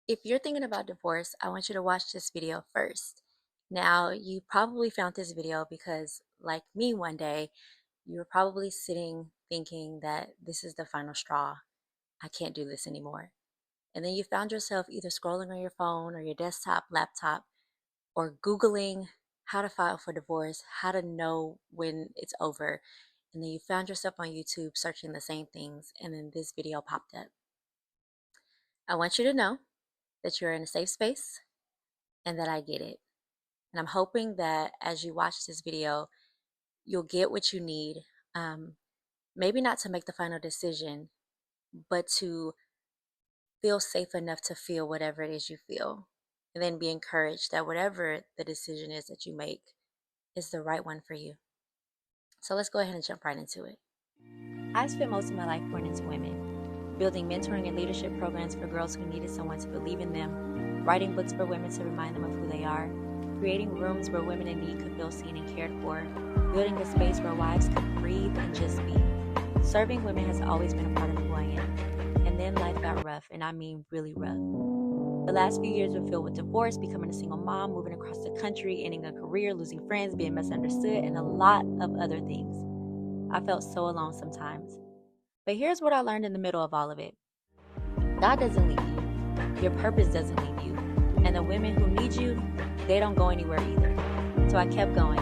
If you're thinking about divorce, I want you to watch this video first. Now, you probably found this video because, like me one day, you were probably sitting thinking that this is the final straw. I can't do this anymore. And then you found yourself either scrolling on your phone or your desktop, laptop, or Googling how to file for divorce, how to know when it's over. And then you found yourself on YouTube searching the same things, and then this video popped up. I want you to know that you're in a safe space and that I get it. And I'm hoping that as you watch this video, you'll get what you need. Um, Maybe not to make the final decision, but to feel safe enough to feel whatever it is you feel. And then be encouraged that whatever the decision is that you make is the right one for you. So let's go ahead and jump right into it. I've spent most of my life pouring into women, building mentoring and leadership programs for girls who needed someone to believe in them, writing books for women to remind them of who they are, creating rooms where women in need could feel seen and cared for, building a space where wives could breathe and just be. Serving women has always been a part of who I am. And then life got rough, and I mean really rough. The last few years were filled with divorce, becoming a single mom, moving across the country, ending a career, losing friends, being misunderstood, and a lot of other things. I felt so alone sometimes. But here's what I learned in the middle of all of it. God doesn't leave you. Your purpose doesn't leave you. And the women who need you, they don't go anywhere either. So I kept going.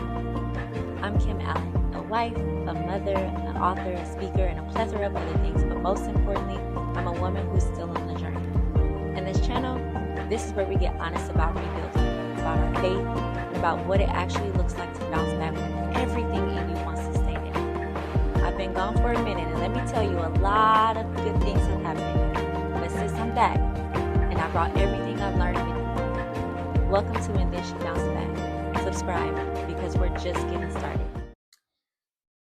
I'm Kim Allen, a wife, a mother, an author, a speaker, and a plethora of other things. But most importantly, I'm a woman who's still on the journey. And this channel, this is where we get honest about rebuilding, about our faith, and about what it actually looks like to bounce back when everything in you wants to stay there. I've been gone for a minute, and let me tell you, a lot of good things have happened. But since I'm back, and I brought everything I've learned with me, welcome to And Then She Bounced Back. Subscribe, because we're just getting started.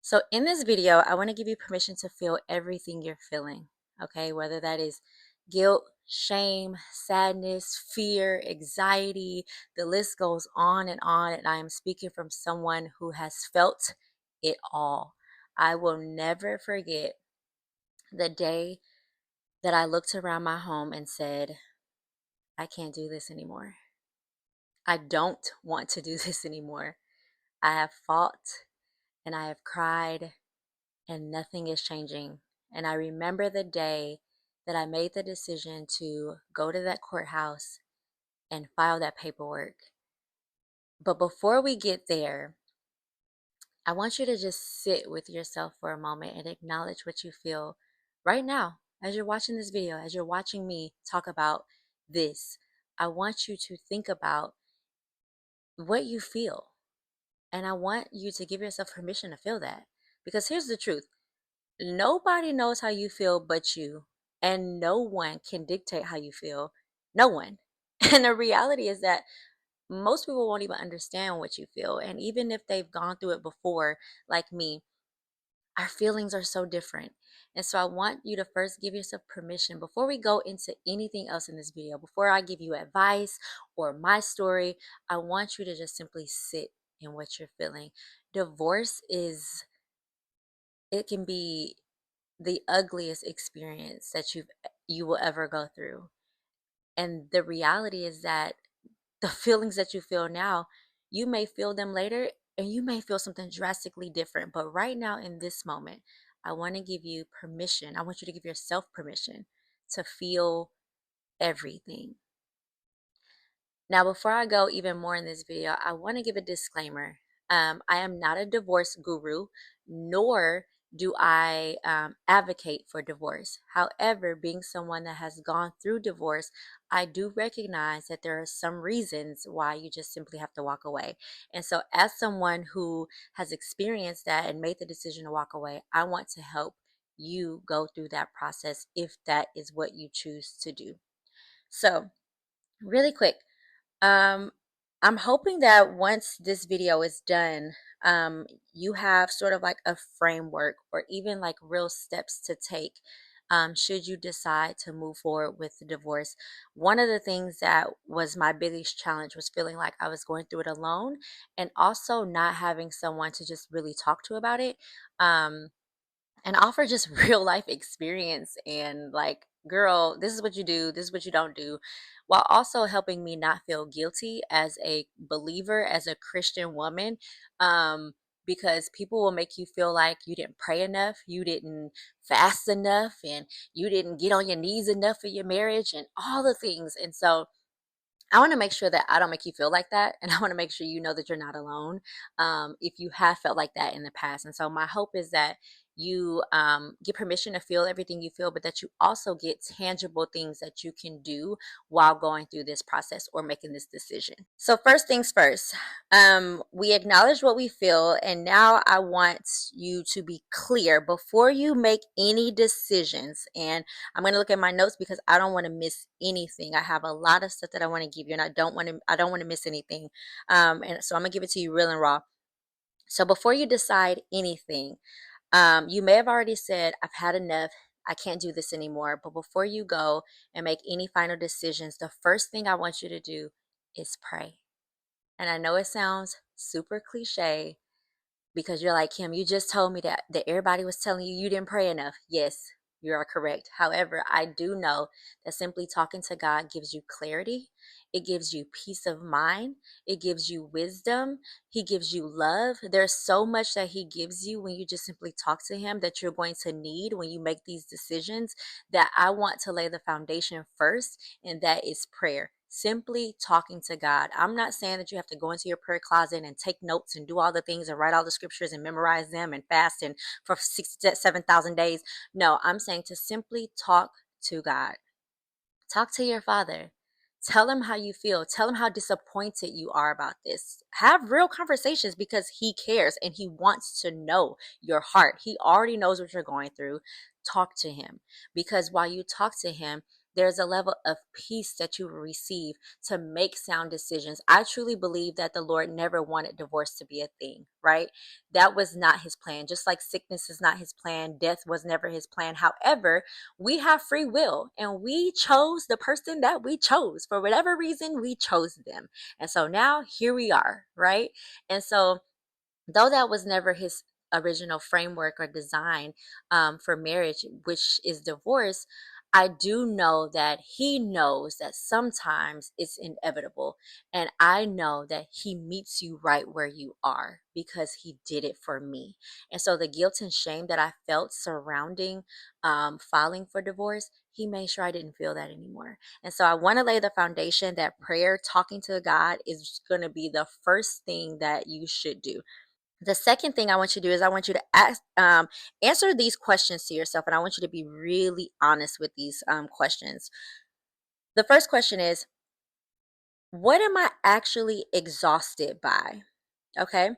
So in this video, I want to give you permission to feel everything you're feeling, okay? Whether that is guilt, shame, sadness, fear, anxiety, the list goes on, and I am speaking from someone who has felt it all. I will never forget the day that I looked around my home and said, I can't do this anymore. I don't want to do this anymore. I have fought and I have cried and nothing is changing. And I remember the day that I made the decision to go to that courthouse and file that paperwork. But before we get there, I want you to just sit with yourself for a moment and acknowledge what you feel right now as you're watching this video, as you're watching me talk about this. I want you to think about what you feel. And I want you to give yourself permission to feel that. Because here's the truth. Nobody knows how you feel but you, and no one can dictate how you feel. No one. And the reality is that most people won't even understand what you feel. And even if they've gone through it before, like me, our feelings are so different. And so I want you to first give yourself permission before we go into anything else in this video. Before I give you advice or my story, I want you to just simply sit in what you're feeling. Divorce it can be the ugliest experience that you will ever go through. And the reality is that the feelings that you feel now, you may feel them later and you may feel something drastically different. But right now in this moment, I want to give you permission. I want you to give yourself permission to feel everything. Now, before I go even more in this video, I want to give a disclaimer. I am not a divorce guru, nor do I advocate for divorce. However, being someone that has gone through divorce, I do recognize that there are some reasons why you just simply have to walk away. And so, as someone who has experienced that and made the decision to walk away, I want to help you go through that process if that is what you choose to do. So, really quick. Um, I'm hoping that once this video is done, you have sort of like a framework or even like real steps to take should you decide to move forward with the divorce. One of the things that was my biggest challenge was feeling like I was going through it alone and also not having someone to just really talk to about it and offer just real life experience and like girl, this is what you do, this is what you don't do, while also helping me not feel guilty as a believer, as a Christian woman. Um, because people will make you feel like you didn't pray enough, you didn't fast enough, and you didn't get on your knees enough for your marriage and all the things. And so I want to make sure that I don't make you feel like that. And I want to make sure you know that you're not alone, if you have felt like that in the past. And so my hope is that you get permission to feel everything you feel, but that you also get tangible things that you can do while going through this process or making this decision. So, first things first, we acknowledge what we feel. And now I want you to be clear before you make any decisions. And I'm going to look at my notes because I don't want to miss anything. I have a lot of stuff that I want to give you, and I don't want to miss anything. And so I'm going to give it to you real and raw. So before you decide anything, you may have already said, I've had enough. I can't do this anymore. But before you go and make any final decisions, the first thing I want you to do is pray. And I know it sounds super cliche, because you're like, Kim, you just told me that everybody was telling you you didn't pray enough. Yes, you are correct. However, I do know that simply talking to God gives you clarity. It gives you peace of mind. It gives you wisdom. He gives you love. There's so much that He gives you when you just simply talk to Him that you're going to need when you make these decisions, that I want to lay the foundation first, and that is prayer. Simply talking to God. I'm not saying that you have to go into your prayer closet and take notes and do all the things and write all the scriptures and memorize them and fast and for 7,000 days. No, I'm saying to simply talk to God. Talk to your father. Tell him how you feel. Tell him how disappointed you are about this. Have real conversations, because he cares and he wants to know your heart. He already knows what you're going through. Talk to him, because while you talk to him, there's a level of peace that you will receive to make sound decisions. I truly believe that the Lord never wanted divorce to be a thing, right? That was not his plan. Just like sickness is not his plan, death was never his plan. However, we have free will, and we chose the person that we chose. For whatever reason, we chose them. And so now here we are, right? And so, though that was never his original framework or design for marriage, which is divorce, I do know that he knows that sometimes it's inevitable. And I know that he meets you right where you are because he did it for me. And so the guilt and shame that I felt surrounding filing for divorce, he made sure I didn't feel that anymore. And so I want to lay the foundation that prayer, talking to God, is going to be the first thing that you should do. The second thing I want you to do is I want you to answer these questions to yourself, and I want you to be really honest with these questions. The first question is, what am I actually exhausted by? Okay.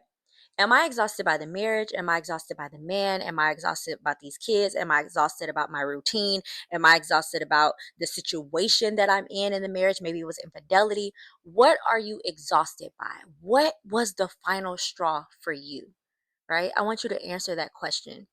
Am I exhausted by the marriage? Am I exhausted by the man? Am I exhausted about these kids? Am I exhausted about my routine? Am I exhausted about the situation that I'm in the marriage? Maybe it was infidelity. What are you exhausted by? What was the final straw for you? Right? I want you to answer that question.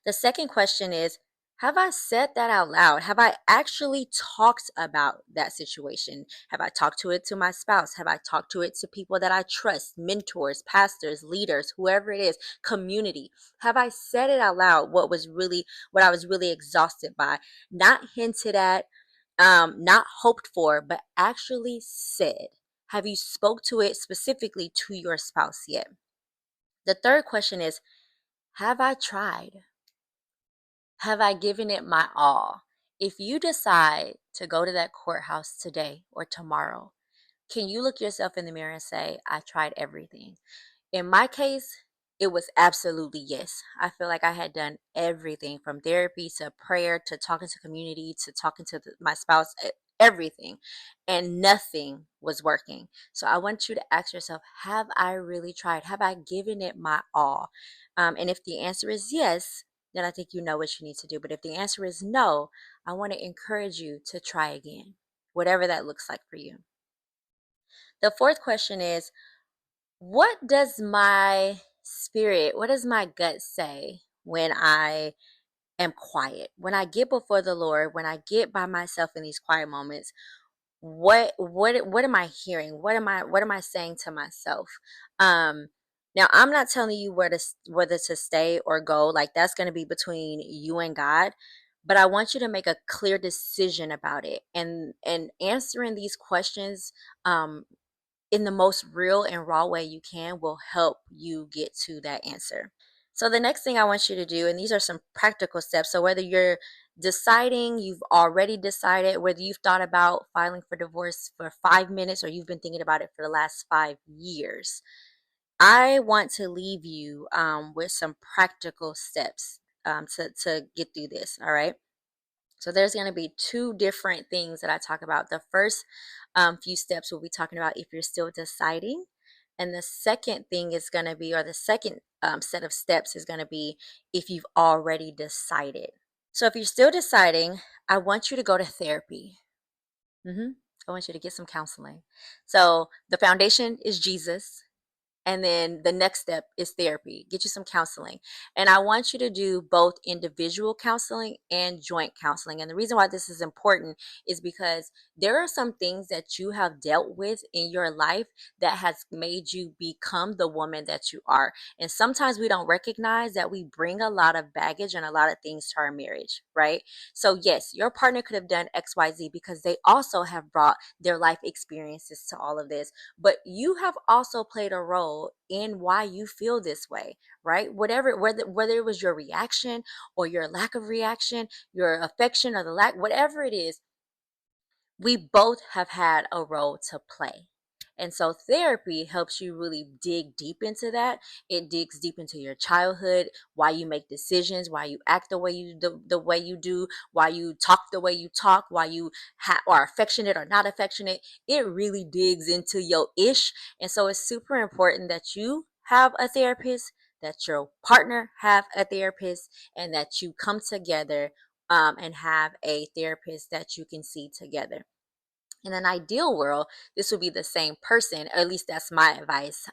The second question is, have I said that out loud? Have I actually talked about that situation? Have I talked to it to my spouse? Have I talked to it to people that I trust, mentors, pastors, leaders, whoever it is, community? Have I said it out loud, what I was really exhausted by? Not hinted at, not hoped for, but actually said. Have you spoke to it specifically to your spouse yet? The third question is, have I tried? Have I given it my all? If you decide to go to that courthouse today or tomorrow, can you look yourself in the mirror and say, I tried everything? In my case, it was absolutely yes. I feel like I had done everything from therapy to prayer to talking to community to talking to my spouse, everything, and nothing was working. So I want you to ask yourself, have I really tried? Have I given it my all? And if the answer is yes, then I think you know what you need to do. But if the answer is no, I want to encourage you to try again, whatever that looks like for you. The fourth question is, what does my gut say when I am quiet? When I get before the Lord, when I get by myself in these quiet moments, what am I hearing? What am I saying to myself? Um Now, I'm not telling you whether to stay or go. Like, that's going to be between you and God. but I want you to make a clear decision about it. And answering these questions in the most real and raw way you can will help you get to that answer. So the next thing I want you to do, and these are some practical steps. So whether you're deciding, you've already decided, whether you've thought about filing for divorce for 5 minutes or you've been thinking about it for the last 5 years, I want to leave you with some practical steps to get through this. All right. So there's going to be two different things that I talk about. The first few steps we'll be talking about if you're still deciding. And the second thing is going to be, or the second set of steps is going to be if you've already decided. So if you're still deciding, I want you to go to therapy. I want you to get some counseling. So the foundation is Jesus. And then the next step is therapy. Get you some counseling. And I want you to do both individual counseling and joint counseling. And the reason why this is important is because there are some things that you have dealt with in your life that has made you become the woman that you are. And sometimes we don't recognize that we bring a lot of baggage and a lot of things to our marriage, right? So, yes, your partner could have done XYZ because they also have brought their life experiences to all of this, but you have also played a role in why you feel this way, right? Whether it was your reaction or your lack of reaction, your affection or the lack, whatever it is, we both have had a role to play. And so therapy helps you really dig deep into that. It digs deep into your childhood, why you make decisions, why you act the way you do, why you talk the way you talk, why you are affectionate or not affectionate. It really digs into your ish. And so it's super important that you have a therapist, that your partner have a therapist, and that you come together and have a therapist that you can see together. In an ideal world, this would be the same person, or at least that's my advice.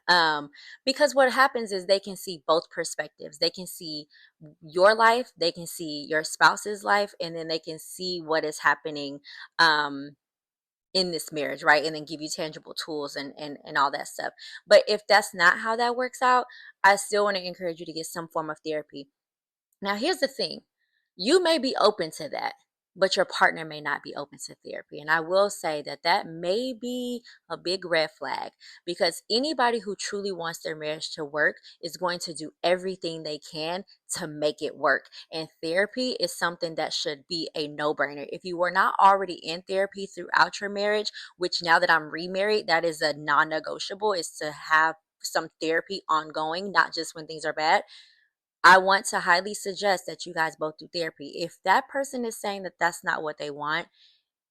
Because what happens is they can see both perspectives. They can see your life, they can see your spouse's life, and then they can see what is happening in this marriage, right? And then give you tangible tools and all that stuff. But if that's not how that works out, I still want to encourage you to get some form of therapy. Now, here's the thing, you may be open to that, but your partner may not be open to therapy. And I will say that that may be a big red flag because anybody who truly wants their marriage to work is going to do everything they can to make it work. And therapy is something that should be a no brainer. If you were not already in therapy throughout your marriage, which now that I'm remarried, that is a non negotiable, is to have some therapy ongoing, not just when things are bad. I want to highly suggest that you guys both do therapy. If that person is saying that that's not what they want,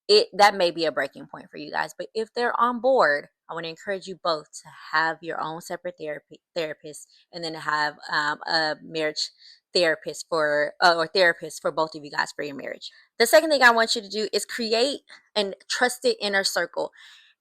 it that may be a breaking point for you guys. But if they're on board, I want to encourage you both to have your own separate therapist, and then to have a marriage therapist for or therapist for both of you guys for your marriage. The second thing I want you to do is create a trusted inner circle.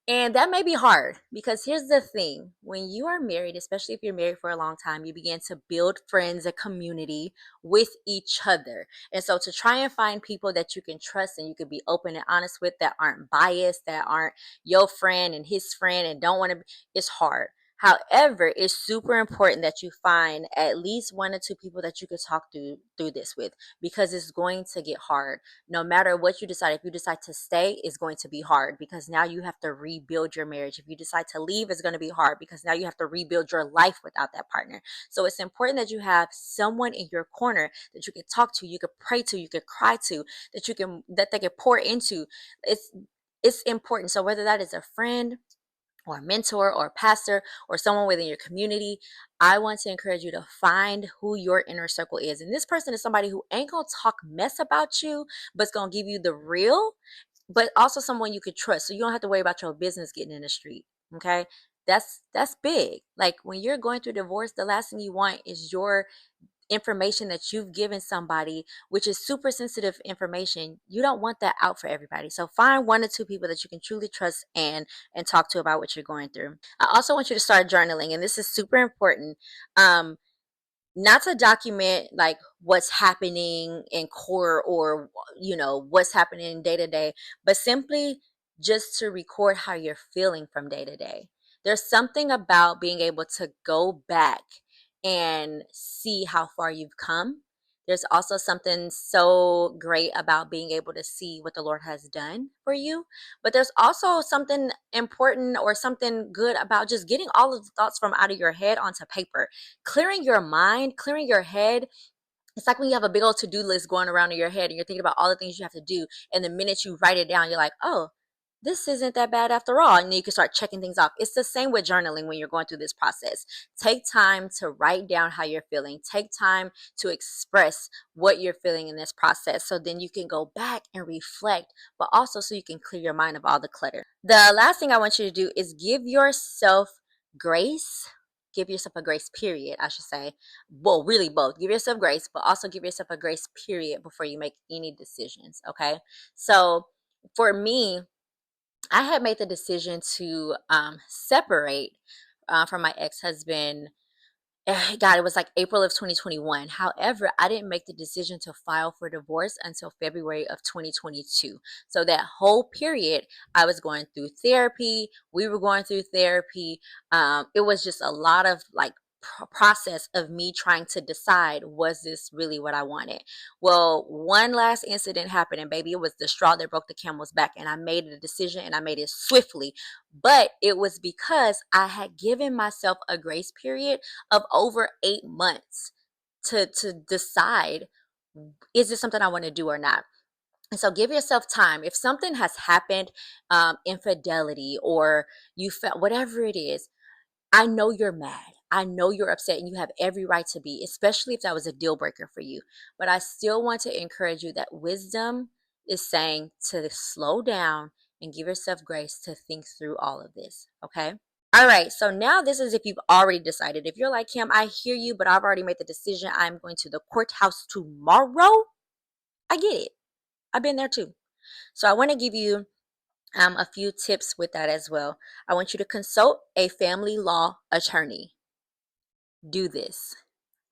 And that may be hard because here's the thing, when you are married, especially if you're married for a long time, you begin to build friends, a community with each other. And so to try and find people that you can trust and you can be open and honest with, that aren't biased, that aren't your friend and his friend and don't want to, it's hard. However, it's super important that you find at least one or two people that you could talk through this with, because it's going to get hard no matter what you decide. If you decide to stay, it's going to be hard because now you have to rebuild your marriage. If you decide to leave, it's going to be hard because now you have to rebuild your life without that partner. So it's important that you have someone in your corner that you can talk to, you can pray to, you can cry to, that they can pour into. It's important. So whether that is a friend or a mentor or a pastor or someone within your community, I want to encourage you to find who your inner circle is. And this person is somebody who ain't gonna talk mess about you, but it's gonna give you the real, but also someone you could trust. So you don't have to worry about your business getting in the street. Okay. That's big. Like when you're going through divorce, the last thing you want is your information that you've given somebody, which is super sensitive information. You don't want that out for everybody. So find one or two people that you can truly trust and talk to about what you're going through. I also want you to start journaling, and this is super important. Not to document like what's happening in court or what's happening day to day, but simply just to record how you're feeling from day to day. There's something about being able to go back and see how far you've come, There's also something so great about being able to see what the Lord has done for you. But there's also something important or something good about just getting all of the thoughts from out of your head onto paper, clearing your mind, clearing your head. It's like when you have a big old to-do list going around in your head and you're thinking about all the things you have to do. And the minute you write it down, you're like, oh, this isn't that bad after all. And then you can start checking things off. It's the same with journaling when you're going through this process. Take time to write down how you're feeling. Take time to express what you're feeling in this process. So then you can go back and reflect, but also so you can clear your mind of all the clutter. The last thing I want you to do is give yourself grace. Give yourself a grace period, I should say. Well, really both. Give yourself grace, but also give yourself a grace period before you make any decisions. Okay. So for me, I had made the decision to separate from my ex-husband. God, it was like April of 2021. However, I didn't make the decision to file for divorce until February of 2022. So that whole period, I was going through therapy. We were going through therapy. It was just a lot of like process of me trying to decide, was this really what I wanted? Well, one last incident happened, and baby, it was the straw that broke the camel's back, and I made a decision, and I made it swiftly. But it was because I had given myself a grace period of over 8 months to decide, is this something I want to do or not? And so give yourself time. If something has happened, infidelity, or you felt whatever it is, I know you're mad. I know you're upset, and you have every right to be, especially if that was a deal breaker for you. But I still want to encourage you that wisdom is saying to slow down and give yourself grace to think through all of this. Okay. All right. So now this is if you've already decided. If you're like, Kim, I hear you, but I've already made the decision. I'm going to the courthouse tomorrow. I get it. I've been there too. So I want to give you a few tips with that as well. I want you to consult a family law attorney. Do this.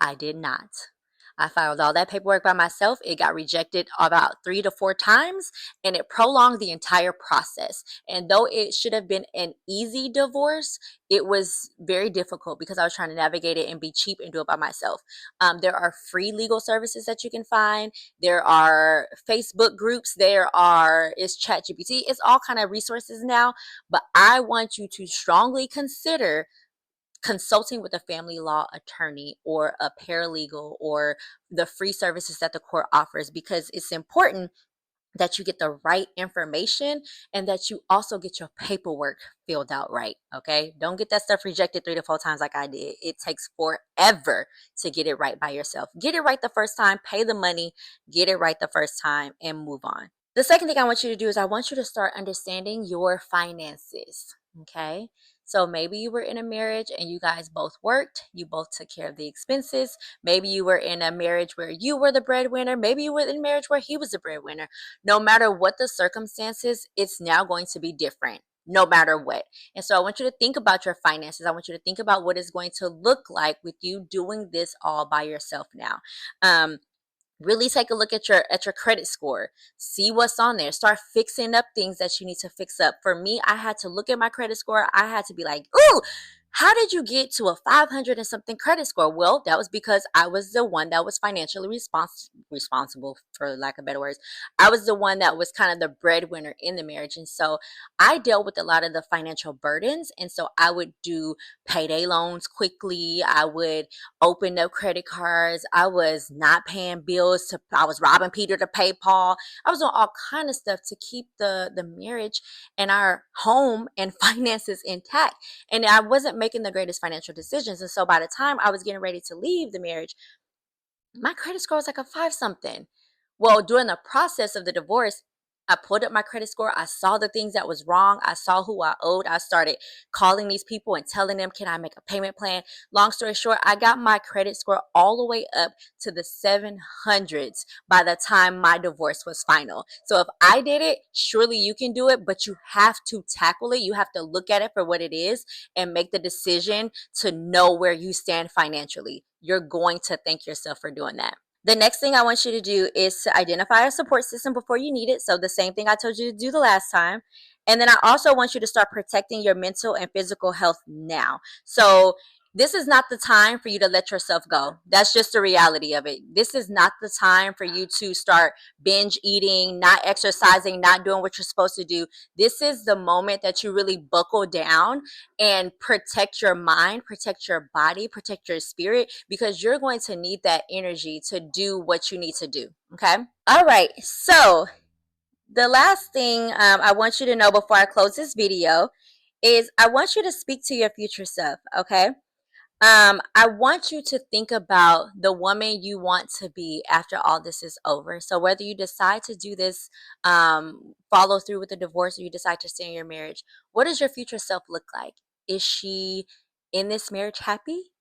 I did not. I filed all that paperwork by myself. It got rejected about 3 to 4 times, and it prolonged the entire process. And though it should have been an easy divorce, it was very difficult because I was trying to navigate it and be cheap and do it by myself. There are free legal services that you can find. There are Facebook groups. It's ChatGPT. It's all kind of resources now. But I want you to strongly consider consulting with a family law attorney or a paralegal or the free services that the court offers, because it's important that you get the right information and that you also get your paperwork filled out right. Okay. Don't get that stuff rejected 3 to 4 times like I did. It takes forever to get it right by yourself. Get it right the first time, pay the money, get it right the first time, and move on. The second thing I want you to do is I want you to start understanding your finances. Okay. So maybe you were in a marriage and you guys both worked, you both took care of the expenses. Maybe you were in a marriage where you were the breadwinner. Maybe you were in a marriage where he was the breadwinner. No matter what the circumstances, it's now going to be different, no matter what. And so I want you to think about your finances. I want you to think about what it's going to look like with you doing this all by yourself now. Really take a look at your credit score. See what's on there. Start fixing up things that you need to fix up. For me, I had to look at my credit score. I had to be like, ooh, how did you get to a 500 and something credit score? Well, that was because I was the one that was financially responsible, for lack of better words. I was the one that was kind of the breadwinner in the marriage. And so I dealt with a lot of the financial burdens. And so I would do payday loans quickly. I would open up credit cards. I was not paying bills. I was robbing Peter to pay Paul. I was doing all kind of stuff to keep the marriage and our home and finances intact. And I wasn't making the greatest financial decisions. And so by the time I was getting ready to leave the marriage, my credit score was like a five something. Well, during the process of the divorce, I pulled up my credit score. I saw the things that was wrong. I saw who I owed. I started calling these people and telling them, can I make a payment plan? Long story short, I got my credit score all the way up to the 700s by the time my divorce was final. So if I did it, surely you can do it, but you have to tackle it. You have to look at it for what it is and make the decision to know where you stand financially. You're going to thank yourself for doing that. The next thing I want you to do is to identify a support system before you need it. So the same thing I told you to do the last time. And then I also want you to start protecting your mental and physical health now. So This is not the time for you to let yourself go. That's just the reality of it. This is not the time for you to start binge eating, not exercising, not doing what you're supposed to do. This is the moment that you really buckle down and protect your mind, protect your body, protect your spirit, because you're going to need that energy to do what you need to do. Okay. All right. So the last thing I want you to know before I close this video is I want you to speak to your future self. Okay. I want you to think about the woman you want to be after all this is over. So whether you decide to do this, follow through with the divorce, or you decide to stay in your marriage, what does your future self look like? Is she in this marriage happy?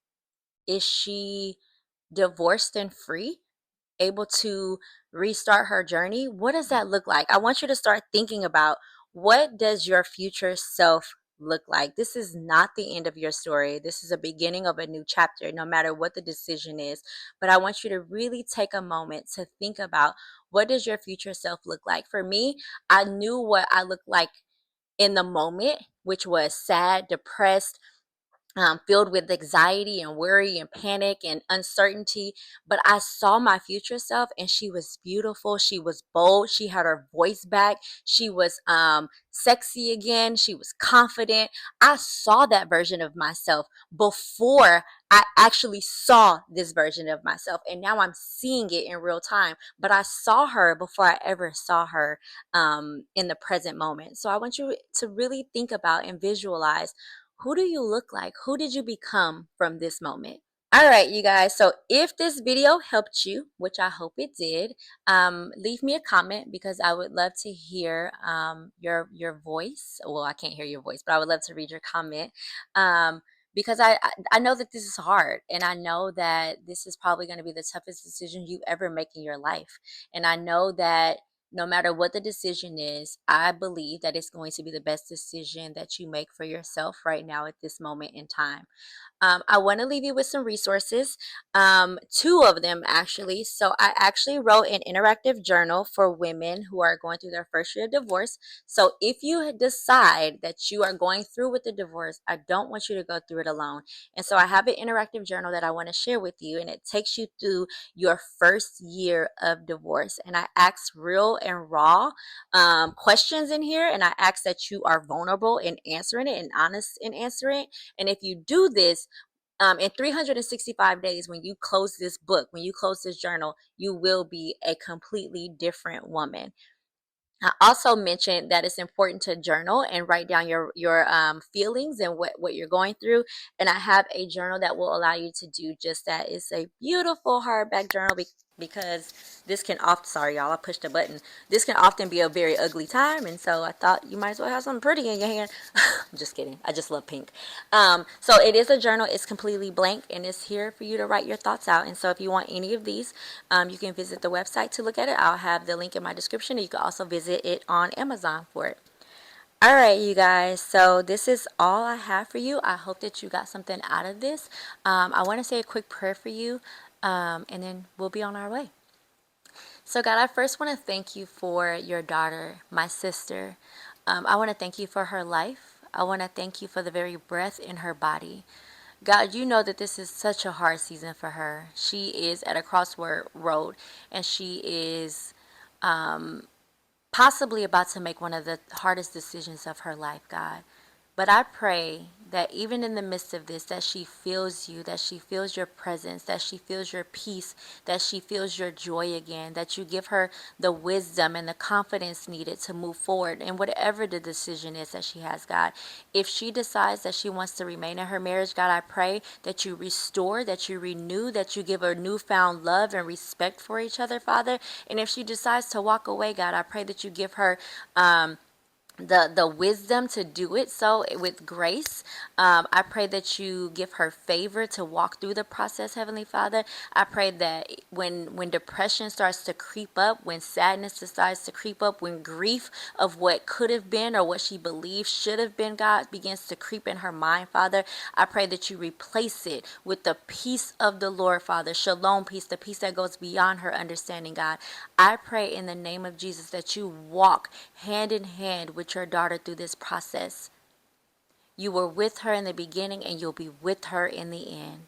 Is she divorced and free, able to restart her journey? What does that look like? I want you to start thinking about, what does your future self look like? This is not the end of your story. This is a beginning of a new chapter, no matter what the decision is. But I want you to really take a moment to think about, what does your future self look like? For me, I knew what I looked like in the moment, which was sad, depressed, filled with anxiety and worry and panic and uncertainty. But I saw my future self, and she was beautiful. She was bold. She had her voice back. She was sexy again. She was confident. I saw that version of myself before I actually saw this version of myself. And now I'm seeing it in real time. But I saw her before I ever saw her in the present moment. So I want you to really think about and visualize, who do you look like? Who did you become from this moment? All right, you guys. So if this video helped you, which I hope it did, leave me a comment, because I would love to hear your voice. Well, I can't hear your voice, but I would love to read your comment. Because I know that this is hard, and I know that this is probably going to be the toughest decision you ever make in your life. And I know that no matter what the decision is, I believe that it's going to be the best decision that you make for yourself right now at this moment in time. I want to leave you with some resources, two of them actually. So I actually wrote an interactive journal for women who are going through their first year of divorce. So if you decide that you are going through with the divorce, I don't want you to go through it alone. And so I have an interactive journal that I want to share with you, and it takes you through your first year of divorce. And I ask real and raw questions in here, and I ask that you are vulnerable in answering it and honest in answering it. And if you do this, in 365 days, when you close this book, when you close this journal, you will be a completely different woman. I also mentioned that it's important to journal and write down your feelings and what you're going through. And I have a journal that will allow you to do just that. It's a beautiful hardback journal, because this can often, sorry y'all, I pushed a button. This can often be a very ugly time, and so I thought you might as well have something pretty in your hand. I'm just kidding. I just love pink. So it is a journal. It's completely blank, and it's here for you to write your thoughts out. And so if you want any of these, you can visit the website to look at it. I'll have the link in my description, and you can also visit it on Amazon for it. All right, you guys. So this is all I have for you. I hope that you got something out of this. I want to say a quick prayer for you, and then we'll be on our way. So God, I first want to thank you for your daughter, my sister. I want to thank you for her life. I want to thank you for the very breath in her body. God, you know that this is such a hard season for her. She is at a crossword road, and she is possibly about to make one of the hardest decisions of her life, God. But I pray that even in the midst of this, that she feels you, that she feels your presence, that she feels your peace, that she feels your joy again, that you give her the wisdom and the confidence needed to move forward in whatever the decision is that she has, God. If she decides that she wants to remain in her marriage, God, I pray that you restore, that you renew, that you give her newfound love and respect for each other, Father. And if she decides to walk away, God, I pray that you give her the wisdom to do it so with grace. I pray that you give her favor to walk through the process, Heavenly Father. I pray that when depression starts to creep up, when sadness decides to creep up, when grief of what could have been or what she believes should have been, God, begins to creep in her mind, Father, I pray that you replace it with the peace of the Lord, Father. Shalom peace, the peace that goes beyond her understanding, God. I pray in the name of Jesus that you walk hand in hand with your daughter through this process. You were with her in the beginning and you'll be with her in the end.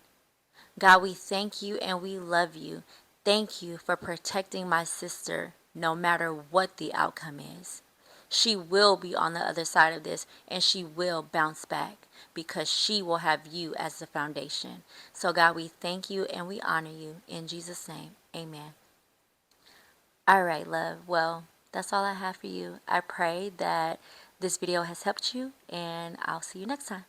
God, we thank you and we love you. Thank you for protecting my sister no matter what the outcome is. She will be on the other side of this and she will bounce back because she will have you as the foundation. So, God, we thank you and we honor you. In Jesus' name, amen. All right, love. Well, that's all I have for you. I pray that this video has helped you and I'll see you next time.